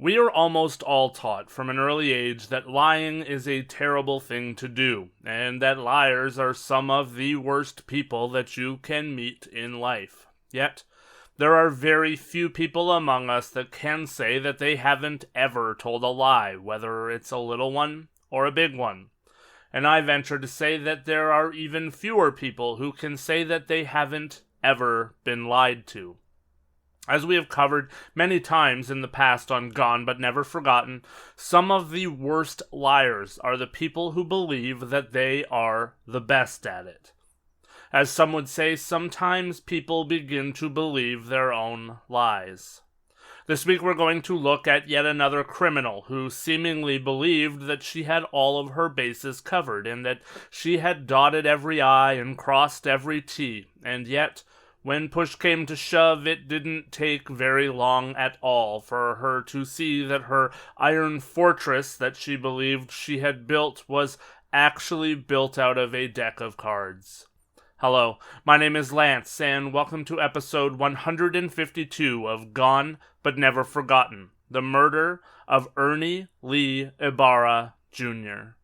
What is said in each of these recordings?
We are almost all taught from an early age that lying is a terrible thing to do, and that liars are some of the worst people that you can meet in life. Yet, there are very few people among us that can say that they haven't ever told a lie, whether it's a little one or a big one. And I venture to say that there are even fewer people who can say that they haven't ever been lied to. As we have covered many times in the past on Gone But Never Forgotten, some of the worst liars are the people who believe that they are the best at it. As some would say, sometimes people begin to believe their own lies. This week we're going to look at yet another criminal who seemingly believed that she had all of her bases covered and that she had dotted every I and crossed every T, and yet when push came to shove, it didn't take very long at all for her to see that her iron fortress that she believed she had built was actually built out of a deck of cards. Hello, my name is Lance, and welcome to episode 152 of Gone But Never Forgotten, the murder of Ernie Lee Ibarra Jr.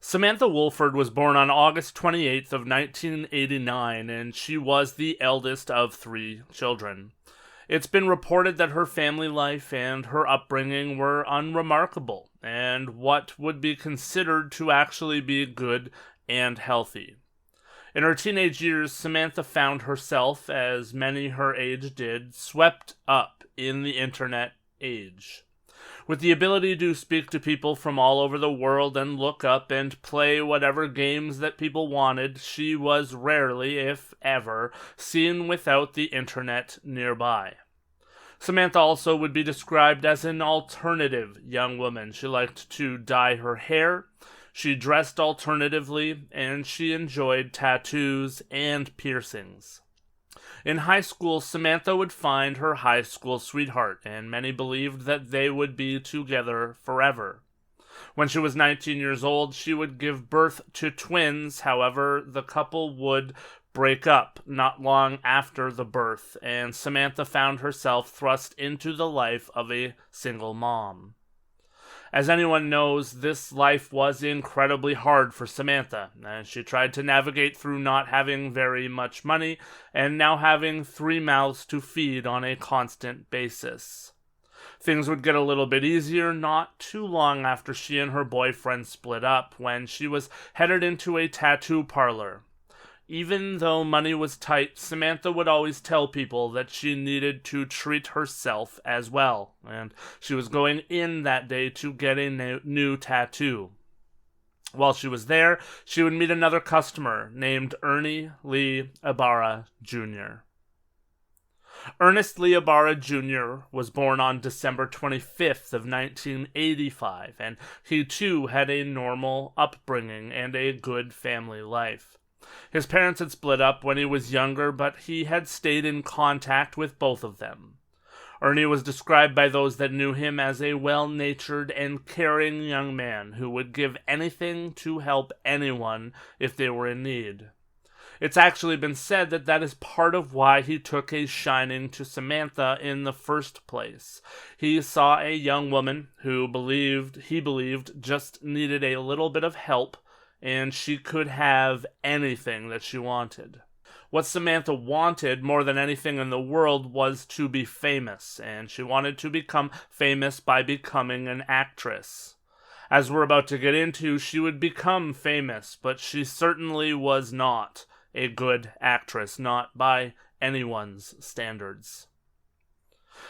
Samantha Wohlford was born on August 28th of 1989, and she was the eldest of 3 children. It's been reported that her family life and her upbringing were unremarkable, and what would be considered to actually be good and healthy. In her teenage years, Samantha found herself, as many her age did, swept up in the internet age. With the ability to speak to people from all over the world and look up and play whatever games that people wanted, she was rarely, if ever, seen without the internet nearby. Samantha also would be described as an alternative young woman. She liked to dye her hair, she dressed alternatively, and she enjoyed tattoos and piercings. In high school, Samantha would find her high school sweetheart, and many believed that they would be together forever. When she was 19 years old, she would give birth to twins. However, the couple would break up not long after the birth, and Samantha found herself thrust into the life of a single mom. As anyone knows, this life was incredibly hard for Samantha, as she tried to navigate through not having very much money and now having 3 mouths to feed on a constant basis. Things would get a little bit easier not too long after she and her boyfriend split up, when she was headed into a tattoo parlor. Even though money was tight, Samantha would always tell people that she needed to treat herself as well, and she was going in that day to get a new tattoo. While she was there, she would meet another customer named Ernie Lee Ibarra Jr. Ernest Lee Ibarra Jr. was born on December 25th of 1985, and he too had a normal upbringing and a good family life. His parents had split up when he was younger, but he had stayed in contact with both of them. Ernie was described by those that knew him as a well-natured and caring young man who would give anything to help anyone if they were in need. It's actually been said that that is part of why he took a shining to Samantha in the first place. He saw a young woman who he believed just needed a little bit of help, and she could have anything that she wanted. What Samantha wanted more than anything in the world was to be famous, and she wanted to become famous by becoming an actress. As we're about to get into, she would become famous, but she certainly was not a good actress, not by anyone's standards.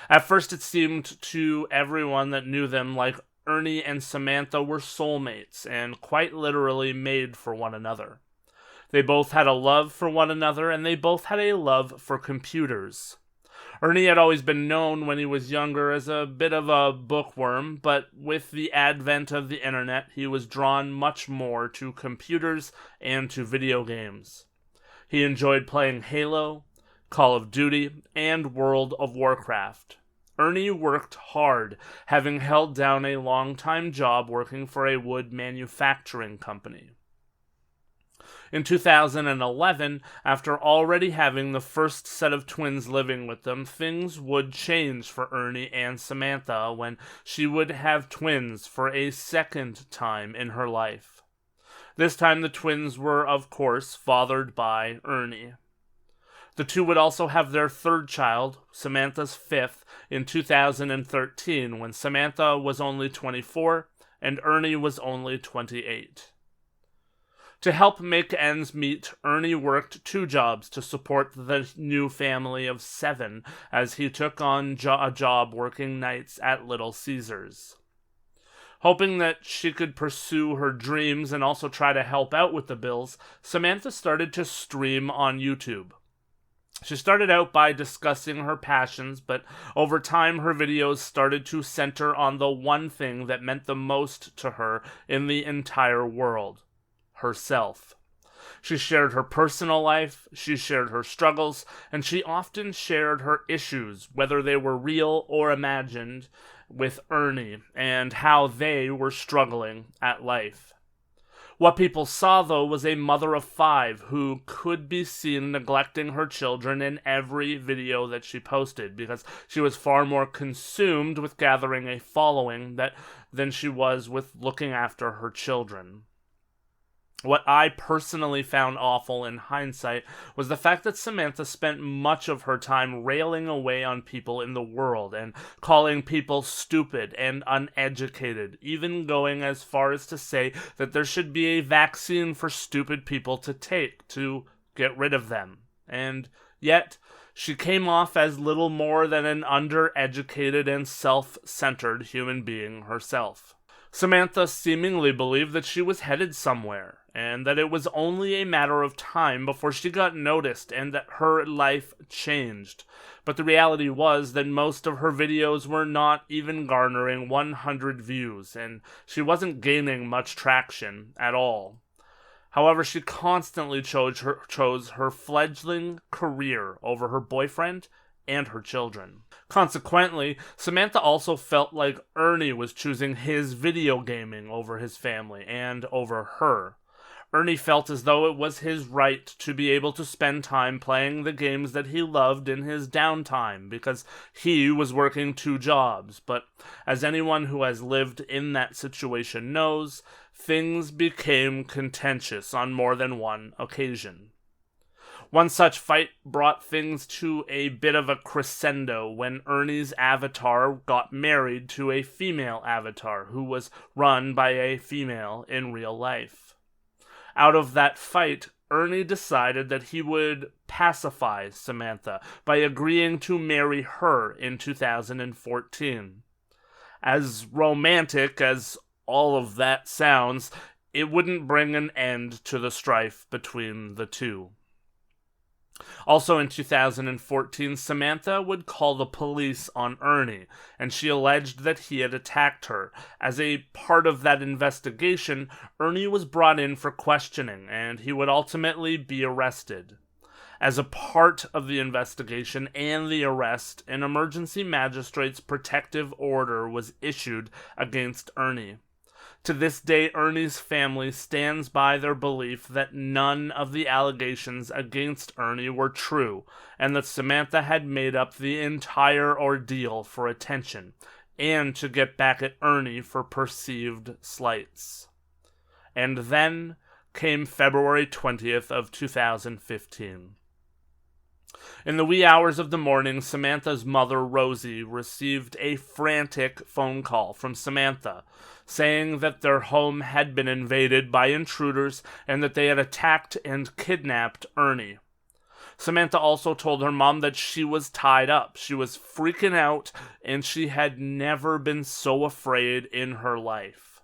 At first it seemed to everyone that knew them like Ernie and Samantha were soulmates and quite literally made for one another. They both had a love for one another, and they both had a love for computers. Ernie had always been known when he was younger as a bit of a bookworm, but with the advent of the internet, he was drawn much more to computers and to video games. He enjoyed playing Halo, Call of Duty, and World of Warcraft. Ernie worked hard, having held down a long-time job working for a wood manufacturing company. In 2011, after already having the first set of twins living with them, things would change for Ernie and Samantha when she would have twins for a second time in her life. This time the twins were, of course, fathered by Ernie. The two would also have their third child, Samantha's fifth, in 2013 when Samantha was only 24 and Ernie was only 28. To help make ends meet, Ernie worked 2 jobs to support the new family of 7 as he took on a job working nights at Little Caesars. Hoping that she could pursue her dreams and also try to help out with the bills, Samantha started to stream on YouTube. She started out by discussing her passions, but over time her videos started to center on the one thing that meant the most to her in the entire world: herself. She shared her personal life, she shared her struggles, and she often shared her issues, whether they were real or imagined, with Ernie, and how they were struggling at life. What people saw, though, was a mother of 5 who could be seen neglecting her children in every video that she posted because she was far more consumed with gathering a following than she was with looking after her children. What I personally found awful in hindsight was the fact that Samantha spent much of her time railing away on people in the world and calling people stupid and uneducated, even going as far as to say that there should be a vaccine for stupid people to take to get rid of them. And yet, she came off as little more than an undereducated and self-centered human being herself. Samantha seemingly believed that she was headed somewhere, and that it was only a matter of time before she got noticed and that her life changed. But the reality was that most of her videos were not even garnering 100 views, and she wasn't gaining much traction at all. However, she constantly chose her fledgling career over her boyfriend and her children. Consequently, Samantha also felt like Ernie was choosing his video gaming over his family and over her. Ernie felt as though it was his right to be able to spend time playing the games that he loved in his downtime because he was working 2 jobs. But as anyone who has lived in that situation knows, things became contentious on more than one occasion. One such fight brought things to a bit of a crescendo when Ernie's avatar got married to a female avatar who was run by a female in real life. Out of that fight, Ernie decided that he would pacify Samantha by agreeing to marry her in 2014. As romantic as all of that sounds, it wouldn't bring an end to the strife between the two. Also in 2014, Samantha would call the police on Ernie, and she alleged that he had attacked her. As a part of that investigation, Ernie was brought in for questioning, and he would ultimately be arrested. As a part of the investigation and the arrest, an emergency magistrate's protective order was issued against Ernie. To this day, Ernie's family stands by their belief that none of the allegations against Ernie were true, and that Samantha had made up the entire ordeal for attention, and to get back at Ernie for perceived slights. And then came February 20th of 2015. In the wee hours of the morning, Samantha's mother, Rosie, received a frantic phone call from Samantha, saying that their home had been invaded by intruders and that they had attacked and kidnapped Ernie. Samantha also told her mom that she was tied up. She was freaking out, and she had never been so afraid in her life.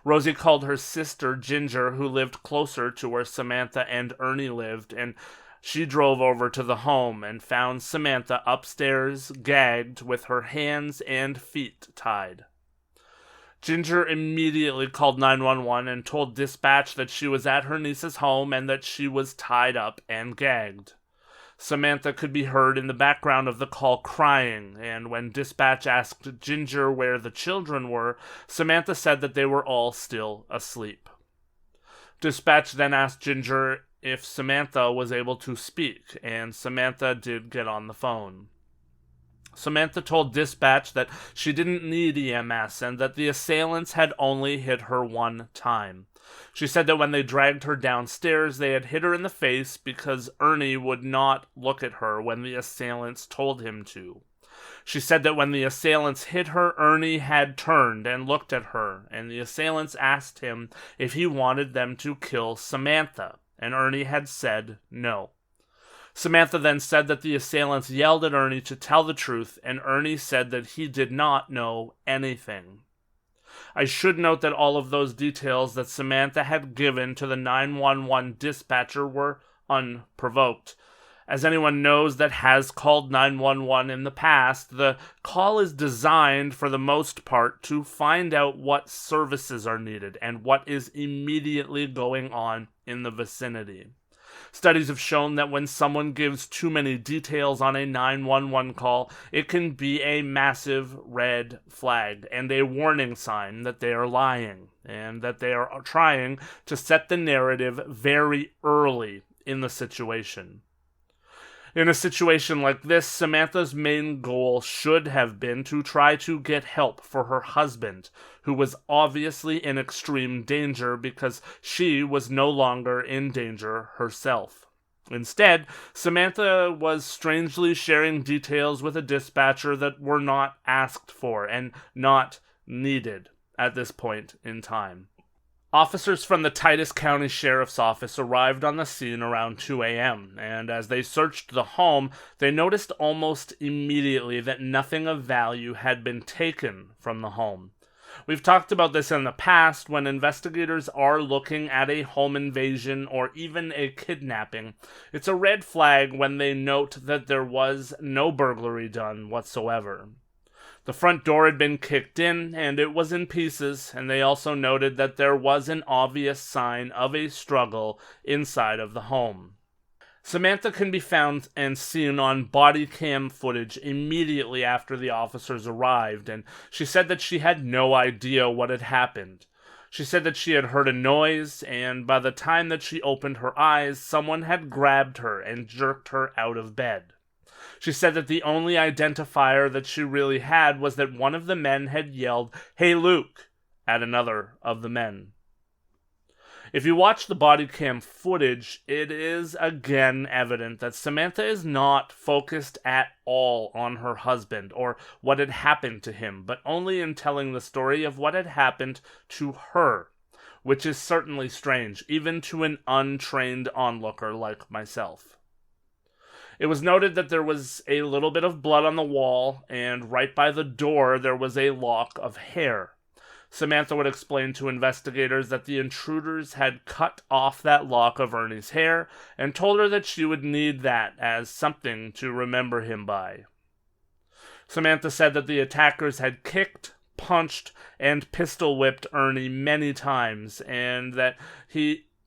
Rosie called her sister, Ginger, who lived closer to where Samantha and Ernie lived, and she drove over to the home and found Samantha upstairs, gagged, with her hands and feet tied. Ginger immediately called 911 and told dispatch that she was at her niece's home and that she was tied up and gagged. Samantha could be heard in the background of the call crying, and when dispatch asked Ginger where the children were, Samantha said that they were all still asleep. Dispatch then asked Ginger if Samantha was able to speak, and Samantha did get on the phone. Samantha told dispatch that she didn't need EMS and that the assailants had only hit her one time. She said that when they dragged her downstairs, they had hit her in the face because Ernie would not look at her when the assailants told him to. She said that when the assailants hit her, Ernie had turned and looked at her, and the assailants asked him if he wanted them to kill Samantha, and Ernie had said no. Samantha then said that the assailants yelled at Ernie to tell the truth, and Ernie said that he did not know anything. I should note that all of those details that Samantha had given to the 911 dispatcher were unprovoked. As anyone knows that has called 911 in the past, the call is designed for the most part to find out what services are needed and what is immediately going on in the vicinity. Studies have shown that when someone gives too many details on a 911 call, it can be a massive red flag and a warning sign that they are lying and that they are trying to set the narrative very early in the situation. In a situation like this, Samantha's main goal should have been to try to get help for her husband, who was obviously in extreme danger because she was no longer in danger herself. Instead, Samantha was strangely sharing details with a dispatcher that were not asked for and not needed at this point in time. Officers from the Titus County Sheriff's Office arrived on the scene around 2 a.m., and as they searched the home, they noticed almost immediately that nothing of value had been taken from the home. We've talked about this in the past when investigators are looking at a home invasion or even a kidnapping. It's a red flag when they note that there was no burglary done whatsoever. The front door had been kicked in, and it was in pieces, and they also noted that there was an obvious sign of a struggle inside of the home. Samantha can be found and seen on body cam footage immediately after the officers arrived, and she said that she had no idea what had happened. She said that she had heard a noise, and by the time that she opened her eyes, someone had grabbed her and jerked her out of bed. She said that the only identifier that she really had was that one of the men had yelled, "Hey Luke," at another of the men. If you watch the body cam footage, it is again evident that Samantha is not focused at all on her husband or what had happened to him, but only in telling the story of what had happened to her, which is certainly strange, even to an untrained onlooker like myself. It was noted that there was a little bit of blood on the wall, and right by the door there was a lock of hair. Samantha would explain to investigators that the intruders had cut off that lock of Ernie's hair and told her that she would need that as something to remember him by. Samantha said that the attackers had kicked, punched, and pistol-whipped Ernie many times, and that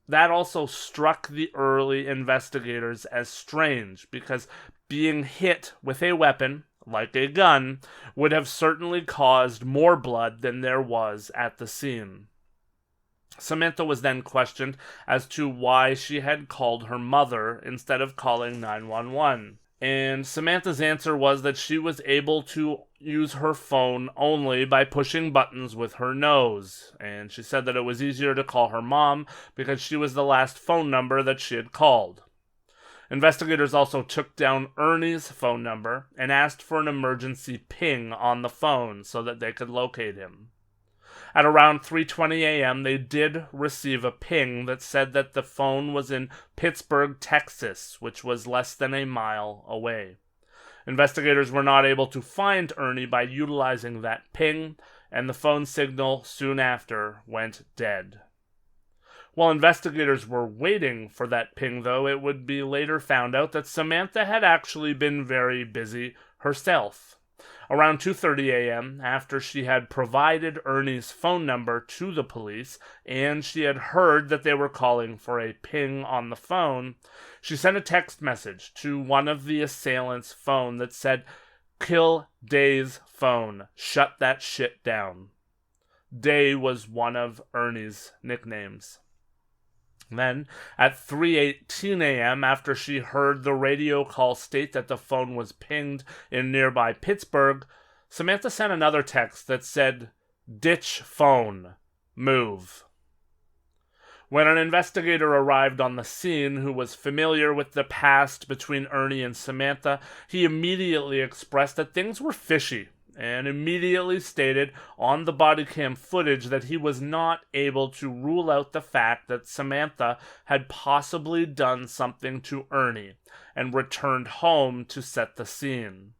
that also struck the early investigators as strange, because being hit with a weapon, like a gun, would have certainly caused more blood than there was at the scene. Samantha was then questioned as to why she had called her mother instead of calling 911. And Samantha's answer was that she was able to use her phone only by pushing buttons with her nose. And she said that it was easier to call her mom because she was the last phone number that she had called. Investigators also took down Ernie's phone number and asked for an emergency ping on the phone so that they could locate him. At around 3:20 a.m., they did receive a ping that said that the phone was in Pittsburgh, Texas, which was less than a mile away. Investigators were not able to find Ernie by utilizing that ping, and the phone signal soon after went dead. While investigators were waiting for that ping, though, it would be later found out that Samantha had actually been very busy herself. Around 2:30 a.m., after she had provided Ernie's phone number to the police and she had heard that they were calling for a ping on the phone, she sent a text message to one of the assailants' phone that said, "Kill Day's phone. Shut that shit down." Day was one of Ernie's nicknames. Then, at 3:18 a.m., after she heard the radio call state that the phone was pinged in nearby Pittsburgh, Samantha sent another text that said, "Ditch phone. Move." When an investigator arrived on the scene who was familiar with the past between Ernie and Samantha, he immediately expressed that things were fishy, and immediately stated on the body cam footage that he was not able to rule out the fact that Samantha had possibly done something to Ernie and returned home to set the scene.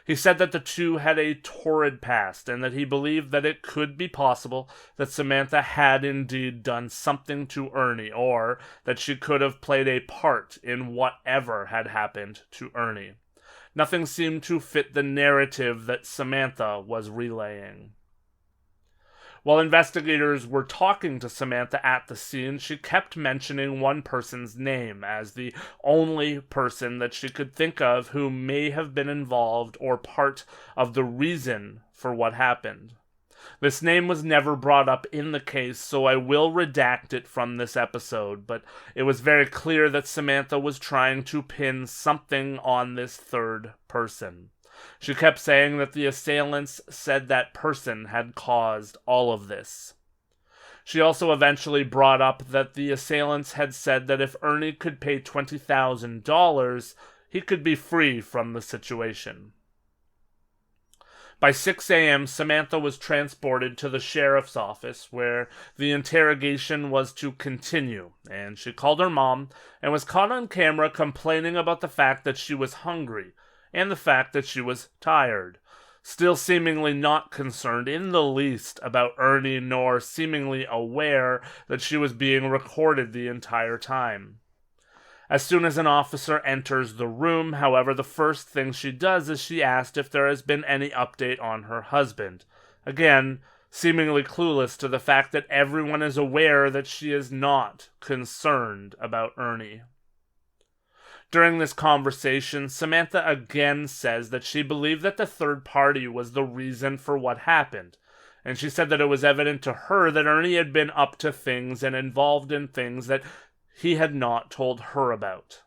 He said that the two had a torrid past and that he believed that it could be possible that Samantha had indeed done something to Ernie, or that she could have played a part in whatever had happened to Ernie. Nothing seemed to fit the narrative that Samantha was relaying. While investigators were talking to Samantha at the scene, she kept mentioning one person's name as the only person that she could think of who may have been involved or part of the reason for what happened. This name was never brought up in the case, so I will redact it from this episode, but it was very clear that Samantha was trying to pin something on this third person. She kept saying that the assailants said that person had caused all of this. She also eventually brought up that the assailants had said that if Ernie could pay $20,000, he could be free from the situation. By 6 a.m., Samantha was transported to the sheriff's office where the interrogation was to continue, and she called her mom and was caught on camera complaining about the fact that she was hungry and the fact that she was tired, still seemingly not concerned in the least about Ernie nor seemingly aware that she was being recorded the entire time. As soon as an officer enters the room, however, the first thing she does is she asks if there has been any update on her husband. Again, seemingly clueless to the fact that everyone is aware that she is not concerned about Ernie. During this conversation, Samantha again says that she believed that the third party was the reason for what happened, and she said that it was evident to her that Ernie had been up to things and involved in things that he had not told her about.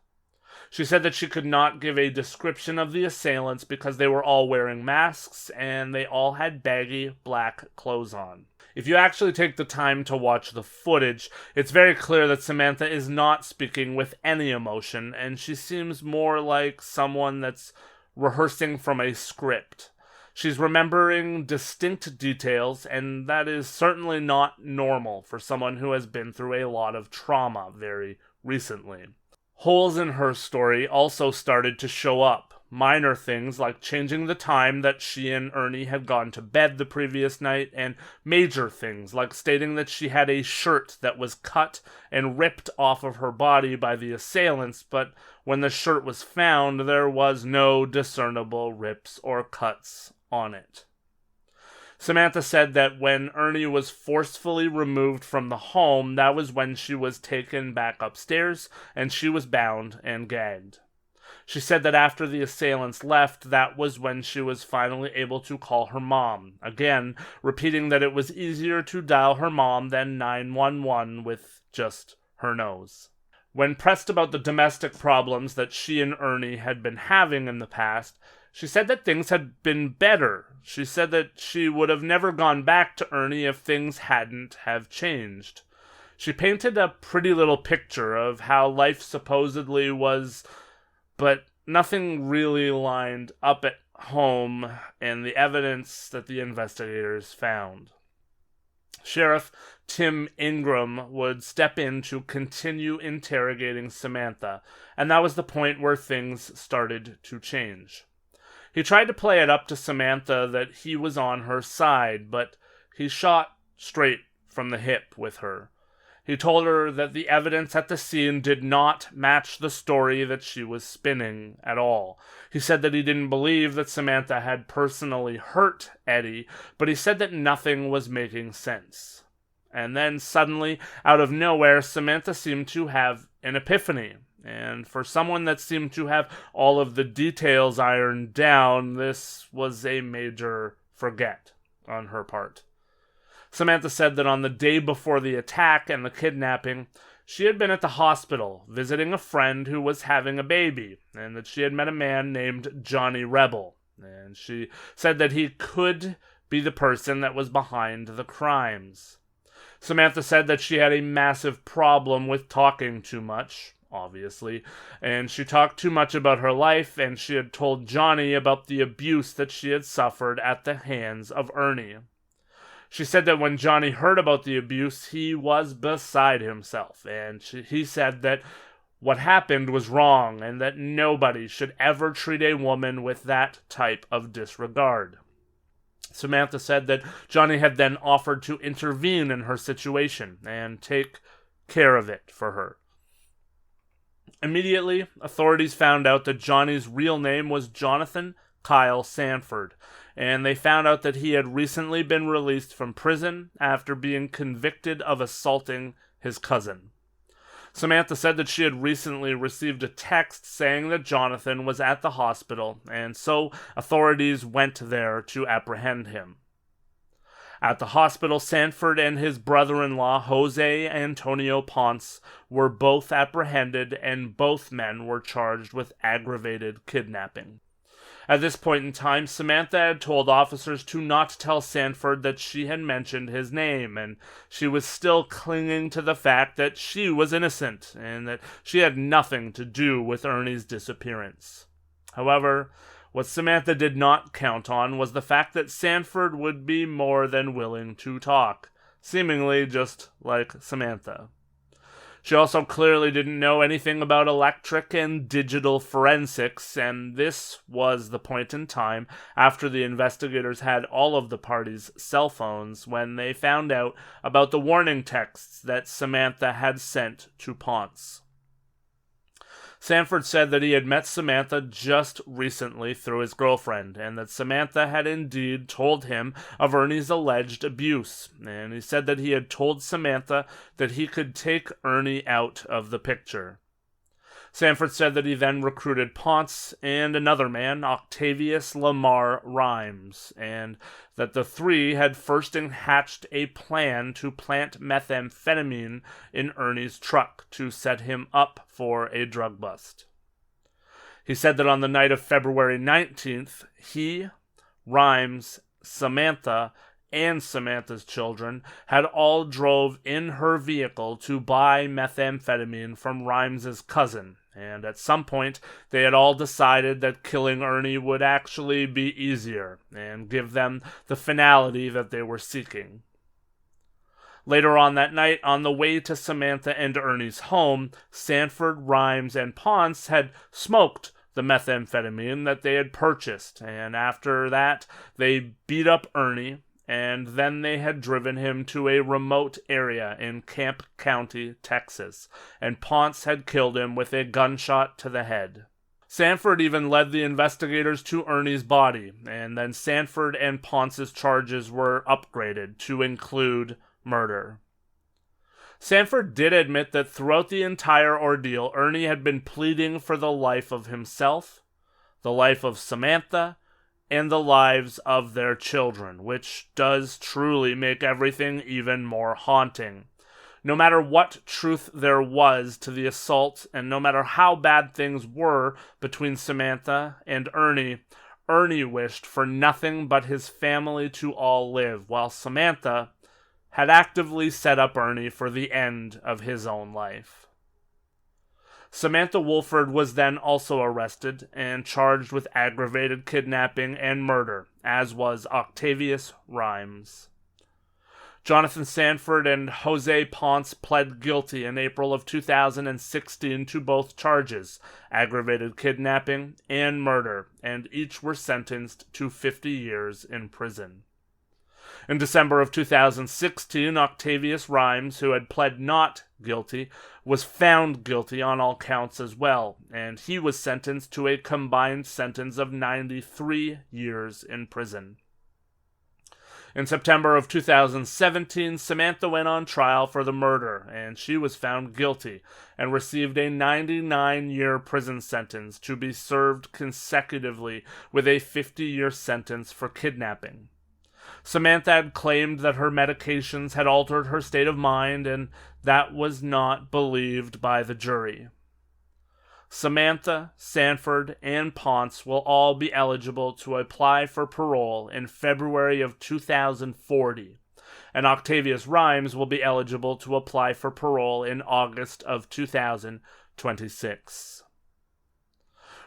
She said that she could not give a description of the assailants because they were all wearing masks and they all had baggy black clothes on. If you actually take the time to watch the footage, it's very clear that Samantha is not speaking with any emotion, and she seems more like someone that's rehearsing from a script. She's remembering distinct details, and that is certainly not normal for someone who has been through a lot of trauma very recently. Holes in her story also started to show up. Minor things like changing the time that she and Ernie had gone to bed the previous night, and major things like stating that she had a shirt that was cut and ripped off of her body by the assailants, but when the shirt was found, there was no discernible rips or cuts on it. Samantha said that when Ernie was forcefully removed from the home, that was when she was taken back upstairs and she was bound and gagged. She said that after the assailants left, that was when she was finally able to call her mom, again repeating that it was easier to dial her mom than 911 with just her nose. When pressed about the domestic problems that she and Ernie had been having in the past, she said that things had been better. She said that she would have never gone back to Ernie if things hadn't have changed. She painted a pretty little picture of how life supposedly was, but nothing really lined up at home and the evidence that the investigators found. Sheriff Tim Ingram would step in to continue interrogating Samantha, and that was the point where things started to change. He tried to play it up to Samantha that he was on her side, but he shot straight from the hip with her. He told her that the evidence at the scene did not match the story that she was spinning at all. He said that he didn't believe that Samantha had personally hurt Eddie, but he said that nothing was making sense. And then suddenly, out of nowhere, Samantha seemed to have an epiphany. And for someone that seemed to have all of the details ironed down, this was a major forget on her part. Samantha said that on the day before the attack and the kidnapping, she had been at the hospital visiting a friend who was having a baby, and that she had met a man named Johny Rebel. And she said that he could be the person that was behind the crimes. Samantha said that she had a massive problem with talking too much, obviously, and she talked too much about her life, and she had told Johny about the abuse that she had suffered at the hands of Ernie. She said that when Johny heard about the abuse, he was beside himself, and he said that what happened was wrong, and that nobody should ever treat a woman with that type of disregard. Samantha said that Johny had then offered to intervene in her situation and take care of it for her. Immediately, authorities found out that Johnny's real name was Jonathan Kyle Sanford, and they found out that he had recently been released from prison after being convicted of assaulting his cousin. Samantha said that she had recently received a text saying that Jonathan was at the hospital, and so authorities went there to apprehend him. At the hospital, Sanford and his brother-in-law, Jose Antonio Ponce, were both apprehended, and both men were charged with aggravated kidnapping. At this point in time, Samantha had told officers to not tell Sanford that she had mentioned his name, and she was still clinging to the fact that she was innocent, and that she had nothing to do with Ernie's disappearance. However, what Samantha did not count on was the fact that Sanford would be more than willing to talk, seemingly just like Samantha. She also clearly didn't know anything about electric and digital forensics, and this was the point in time after the investigators had all of the parties' cell phones when they found out about the warning texts that Samantha had sent to Ponse. Sanford said that he had met Samantha just recently through his girlfriend, and that Samantha had indeed told him of Ernie's alleged abuse, and he said that he had told Samantha that he could take Ernie out of the picture. Sanford said that he then recruited Ponce and another man, Octavious Lamar Rhymes, and that the three had first hatched a plan to plant methamphetamine in Ernie's truck to set him up for a drug bust. He said that on the night of February 19th, he, Rhymes, Samantha, and Samantha's children had all drove in her vehicle to buy methamphetamine from Rhymes's cousin, and at some point they had all decided that killing Ernie would actually be easier and give them the finality that they were seeking. Later on that night, on the way to Samantha and Ernie's home, Sanford, Rhymes, and Ponce had smoked the methamphetamine that they had purchased, and after that they beat up Ernie, and then they had driven him to a remote area in Camp County, Texas, and Ponce had killed him with a gunshot to the head. Sanford even led the investigators to Ernie's body, and then Sanford and Ponce's charges were upgraded to include murder. Sanford did admit that throughout the entire ordeal, Ernie had been pleading for the life of himself, the life of Samantha, and the lives of their children, which does truly make everything even more haunting. No matter what truth there was to the assault, and no matter how bad things were between Samantha and Ernie, Ernie wished for nothing but his family to all live, while Samantha had actively set up Ernie for the end of his own life. Samantha Wohlford was then also arrested and charged with aggravated kidnapping and murder, as was Octavious Rhymes. Jonathan Sanford and Jose Ponce pled guilty in April of 2016 to both charges, aggravated kidnapping and murder, and each were sentenced to 50 years in prison. In December of 2016, Octavious Rhymes, who had pled not guilty, was found guilty on all counts as well, and he was sentenced to a combined sentence of 93 years in prison. In September of 2017, Samantha went on trial for the murder, and she was found guilty and received a 99-year prison sentence to be served consecutively with a 50-year sentence for kidnapping. Samantha had claimed that her medications had altered her state of mind, and that was not believed by the jury. Samantha, Sanford, and Ponce will all be eligible to apply for parole in February of 2040, and Octavious Rhymes will be eligible to apply for parole in August of 2026.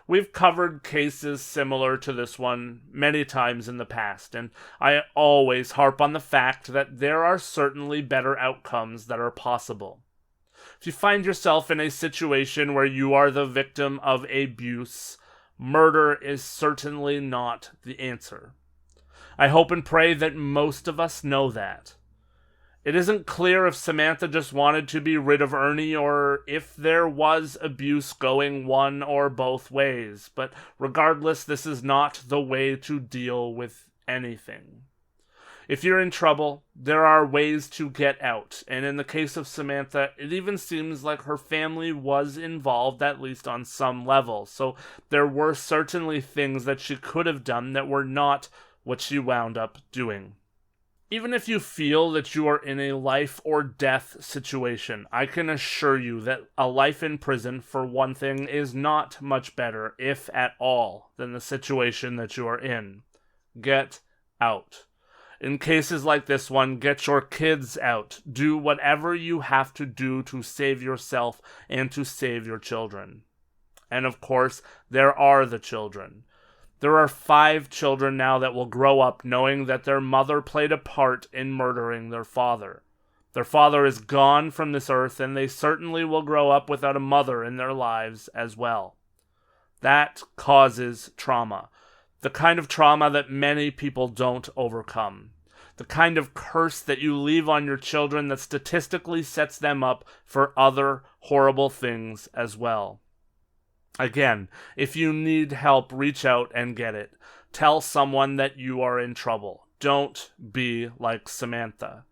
We've covered cases similar to this one many times in the past, and I always harp on the fact that there are certainly better outcomes that are possible. If you find yourself in a situation where you are the victim of abuse, murder is certainly not the answer. I hope and pray that most of us know that. It isn't clear if Samantha just wanted to be rid of Ernie or if there was abuse going one or both ways, but regardless, this is not the way to deal with anything. If you're in trouble, there are ways to get out, and in the case of Samantha, it even seems like her family was involved, at least on some level, so there were certainly things that she could have done that were not what she wound up doing. Even if you feel that you are in a life or death situation, I can assure you that a life in prison, for one thing, is not much better, if at all, than the situation that you are in. Get out. In cases like this one, get your kids out. Do whatever you have to do to save yourself and to save your children. And of course, there are the children. There are 5 children now that will grow up knowing that their mother played a part in murdering their father. Their father is gone from this earth, and they certainly will grow up without a mother in their lives as well. That causes trauma. The kind of trauma that many people don't overcome. The kind of curse that you leave on your children that statistically sets them up for other horrible things as well. Again, if you need help, reach out and get it. Tell someone that you are in trouble. Don't be like Samantha.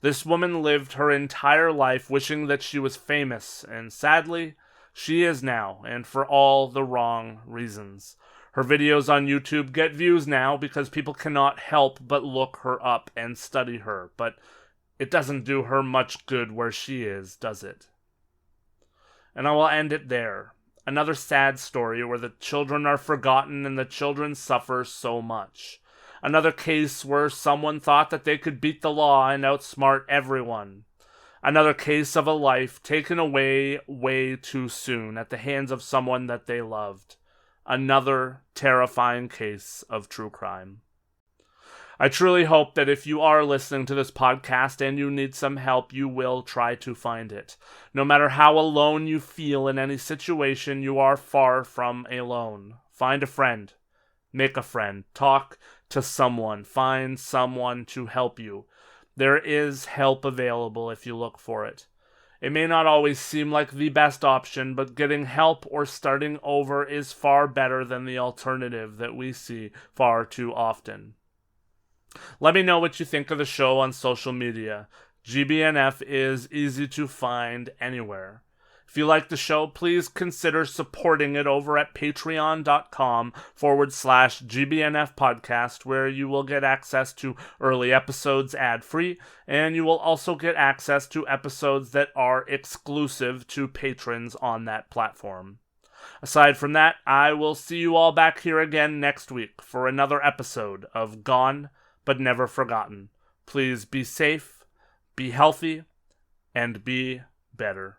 This woman lived her entire life wishing that she was famous, and sadly, she is now, and for all the wrong reasons. Her videos on YouTube get views now because people cannot help but look her up and study her, but it doesn't do her much good where she is, does it? And I will end it there. Another sad story where the children are forgotten and the children suffer so much. Another case where someone thought that they could beat the law and outsmart everyone. Another case of a life taken away way too soon at the hands of someone that they loved. Another terrifying case of true crime. I truly hope that if you are listening to this podcast and you need some help, you will try to find it. No matter how alone you feel in any situation, you are far from alone. Find a friend. Make a friend. Talk to someone. Find someone to help you. There is help available if you look for it. It may not always seem like the best option, but getting help or starting over is far better than the alternative that we see far too often. Let me know what you think of the show on social media. GBNF is easy to find anywhere. If you like the show, please consider supporting it over at patreon.com/GBNF podcast, where you will get access to early episodes ad-free, and you will also get access to episodes that are exclusive to patrons on that platform. Aside from that, I will see you all back here again next week for another episode of Gone But Never Forgotten. Please be safe, be healthy, and be better.